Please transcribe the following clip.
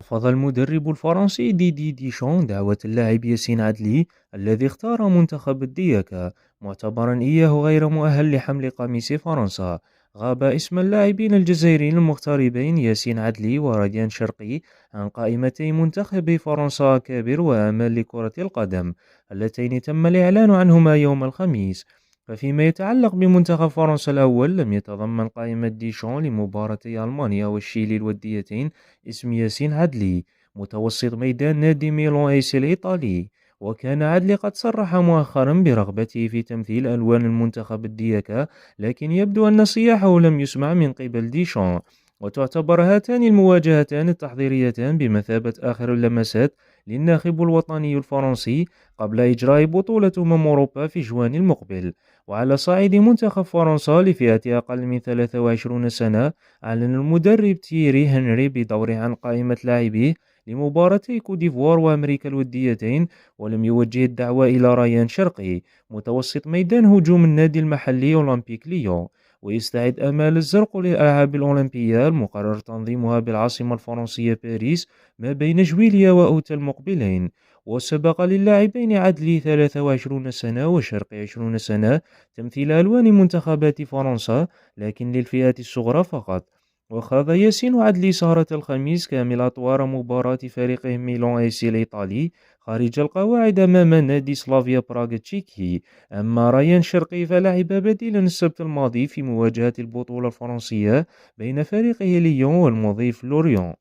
رفض المدرب الفرنسي ديدي ديشان دعوة اللاعب ياسين عدلي الذي اختار منتخب الدياكا، معتبرا إياه غير مؤهل لحمل قميص فرنسا. غاب اسم اللاعبين الجزائريين المغتربين ياسين عدلي وريان شرقي عن قائمتي منتخب فرنسا كابر وآمال لكرة القدم، اللتين تم الإعلان عنهما يوم الخميس. ففيما يتعلق بمنتخب فرنسا الأول، لم يتضمن قائمة ديشان لمباراتي ألمانيا والشيلي الوديتين اسم ياسين عدلي متوسط ميدان نادي ميلان ايسي الإيطالي. وكان عدلي قد صرح مؤخرا برغبته في تمثيل ألوان المنتخب الدياكا، لكن يبدو أن صياحه لم يسمع من قبل ديشان. وتعتبر هاتان المواجهتان التحضيريتان بمثابة آخر اللمسات للناخب الوطني الفرنسي قبل إجراء بطولة أوروبا في جوان المقبل. وعلى صعيد منتخب فرنسا لفئة أقل من 23 سنة، أعلن المدرب تييري هنري بدوره عن قائمة لاعبيه لمباراتي كوديفوار وأمريكا الوديتين، ولم يوجه الدعوة إلى ريان شرقي متوسط ميدان هجوم النادي المحلي أولمبيك ليون. ويستعد أمال الزرق للألعاب الأولمبية المقرر تنظيمها بالعاصمة الفرنسية باريس ما بين جويليا وأوت المقبلين. وسبق للاعبين عدلي 23 سنة وشرقي 20 سنة تمثيل ألوان منتخبات فرنسا، لكن للفئات الصغرى فقط. وخاض ياسين عدلي سهرة الخميس كامل أطوار مباراة فريقه ميلان ايسي الإيطالي خارج القواعد أمام نادي سلافيا براغ التشيكي. أما ريان شرقي فلعب بديلا السبت الماضي في مواجهة البطولة الفرنسية بين فريقه ليون والمضيف لوريون.